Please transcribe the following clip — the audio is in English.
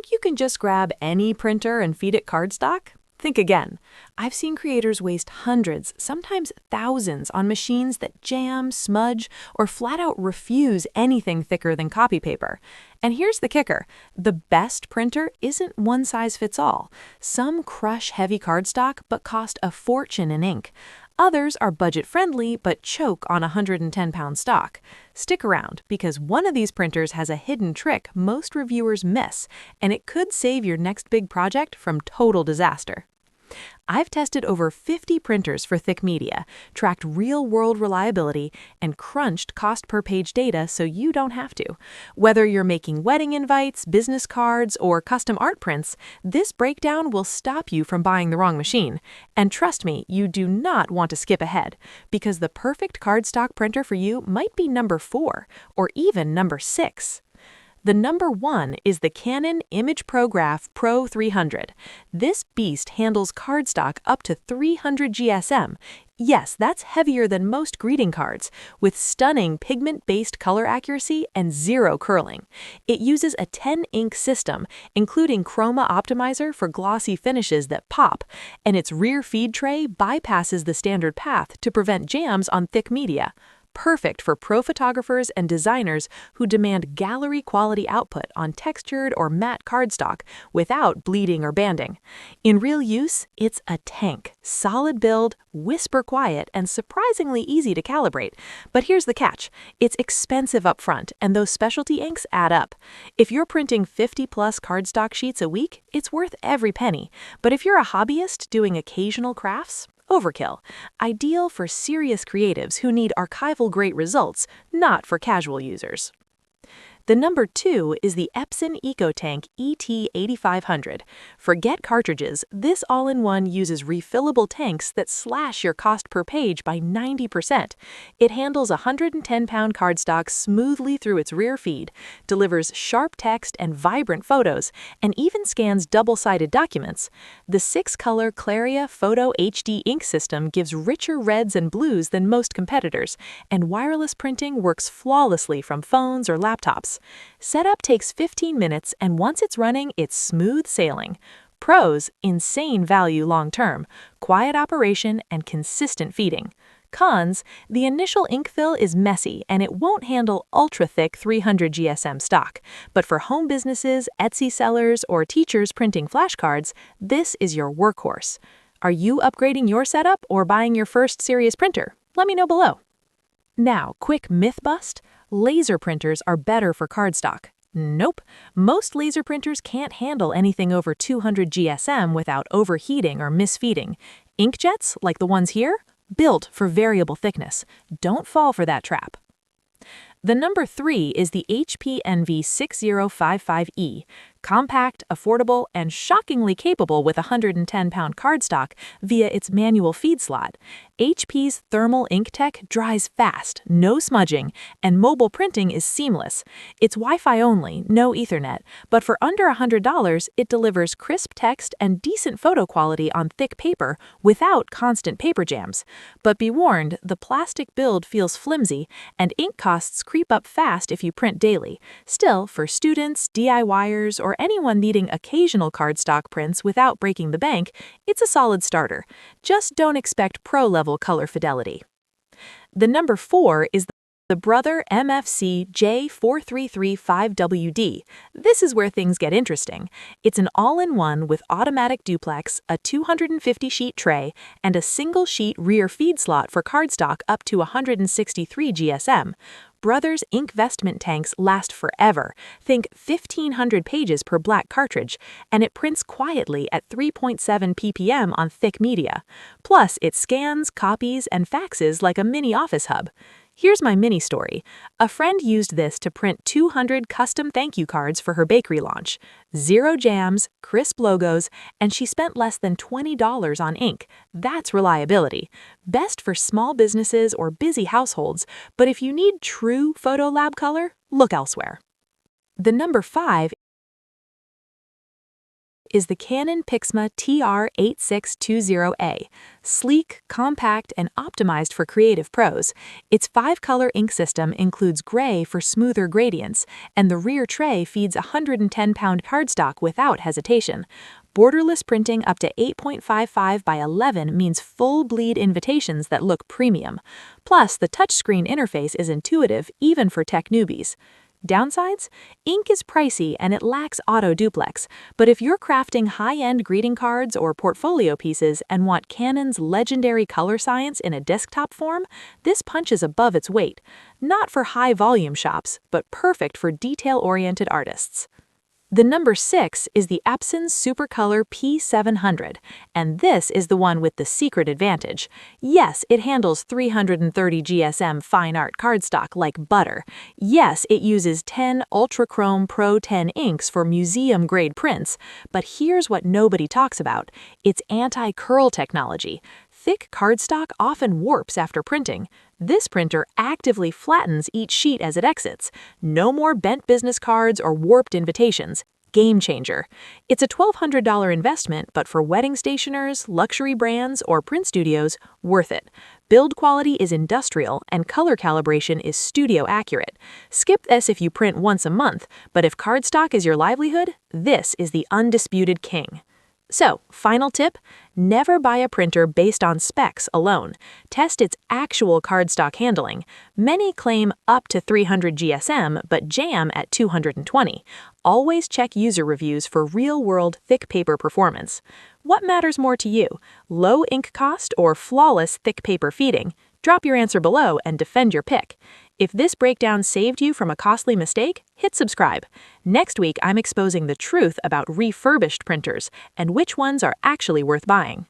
Think you can just grab any printer and feed it cardstock? Think again. I've seen creators waste hundreds, sometimes thousands, on machines that jam, smudge, or flat out refuse anything thicker than copy paper. And here's the kicker. The best printer isn't one size fits all. Some crush heavy cardstock but cost a fortune in ink. Others are budget-friendly but choke on 110-pound stock. Stick around, because one of these printers has a hidden trick most reviewers miss, and it could save your next big project from total disaster. I've tested over 50 printers for thick media, tracked real-world reliability, and crunched cost-per-page data so you don't have to. Whether you're making wedding invites, business cards, or custom art prints, this breakdown will stop you from buying the wrong machine. And trust me, you do not want to skip ahead, because the perfect cardstock printer for you might be number 4, or even number 6. The number 1 is the Canon ImageProGraph Pro 300. This beast handles cardstock up to 300 GSM. Yes, that's heavier than most greeting cards, with stunning pigment-based color accuracy and zero curling. It uses a 10-ink system, including Chroma Optimizer for glossy finishes that pop, and its rear feed tray bypasses the standard path to prevent jams on thick media. Perfect for pro photographers and designers who demand gallery-quality output on textured or matte cardstock without bleeding or banding. In real use, it's a tank, solid build, whisper quiet, and surprisingly easy to calibrate. But here's the catch. It's expensive up front, and those specialty inks add up. If you're printing 50-plus cardstock sheets a week, it's worth every penny. But if you're a hobbyist doing occasional crafts, overkill. Ideal for serious creatives who need archival-grade results, not for casual users. The number 2 is the Epson EcoTank ET8500. Forget cartridges, this all-in-one uses refillable tanks that slash your cost per page by 90%. It handles 110-pound cardstock smoothly through its rear feed, delivers sharp text and vibrant photos, and even scans double-sided documents. The 6-color Claria Photo HD ink system gives richer reds and blues than most competitors, and wireless printing works flawlessly from phones or laptops. Setup takes 15 minutes, and once it's running, it's smooth sailing. Pros: insane value long-term, quiet operation, and consistent feeding. Cons: the initial ink fill is messy, and it won't handle ultra-thick 300 GSM stock. But for home businesses, Etsy sellers, or teachers printing flashcards, this is your workhorse. Are you upgrading your setup or buying your first serious printer? Let me know below. Now, quick myth bust. Laser printers are better for cardstock. Nope. Most laser printers can't handle anything over 200 GSM without overheating or misfeeding. Inkjets, like the ones here, built for variable thickness. Don't fall for that trap. The number 3 is the HP Envy 6055E. Compact, affordable, and shockingly capable with 110-pound cardstock via its manual feed slot. HP's thermal ink tech dries fast, no smudging, and mobile printing is seamless. It's Wi-Fi only, no Ethernet, but for under $100, it delivers crisp text and decent photo quality on thick paper without constant paper jams. But be warned, the plastic build feels flimsy, and ink costs creep up fast if you print daily. Still, for students, DIYers, or anyone needing occasional cardstock prints without breaking the bank, it's a solid starter. Just don't expect pro-level color fidelity. The number 4 is the Brother MFC J4335WD. This is where things get interesting. It's an all-in-one with automatic duplex, a 250-sheet tray, and a single-sheet rear feed slot for cardstock up to 163 GSM. Brother's ink vestment tanks last forever. Think 1,500 pages per black cartridge, and it prints quietly at 3.7 ppm on thick media. Plus, it scans, copies, and faxes like a mini office hub. Here's my mini story. A friend used this to print 200 custom thank you cards for her bakery launch. Zero jams, crisp logos, and she spent less than $20 on ink. That's reliability. Best for small businesses or busy households, but if you need true photo lab color, look elsewhere. The number 5 is the Canon Pixma TR8620A. Sleek, compact, and optimized for creative pros, its 5-color ink system includes gray for smoother gradients, and the rear tray feeds a 110-pound cardstock without hesitation. Borderless printing up to 8.55 by 11 means full bleed invitations that look premium. Plus, the touchscreen interface is intuitive even for tech newbies. Downsides? Ink is pricey and it lacks auto-duplex, but if you're crafting high-end greeting cards or portfolio pieces and want Canon's legendary color science in a desktop form, this punches above its weight. Not for high-volume shops, but perfect for detail-oriented artists. The number 6 is the Epson Supercolor P700, and this is the one with the secret advantage. Yes, it handles 330 GSM fine art cardstock like butter. Yes, it uses 10 Ultra Chrome Pro 10 inks for museum-grade prints. But here's what nobody talks about. It's anti-curl technology. Thick cardstock often warps after printing. This printer actively flattens each sheet as it exits. No more bent business cards or warped invitations. Game changer. It's a $1,200 investment, but for wedding stationers, luxury brands, or print studios, worth it. Build quality is industrial, and color calibration is studio accurate. Skip this if you print once a month, but if cardstock is your livelihood, this is the undisputed king. So, final tip, never buy a printer based on specs alone. Test its actual cardstock handling. Many claim up to 300 GSM, but jam at 220. Always check user reviews for real-world thick paper performance. What matters more to you, low ink cost or flawless thick paper feeding? Drop your answer below and defend your pick. If this breakdown saved you from a costly mistake, hit subscribe. Next week, I'm exposing the truth about refurbished printers and which ones are actually worth buying.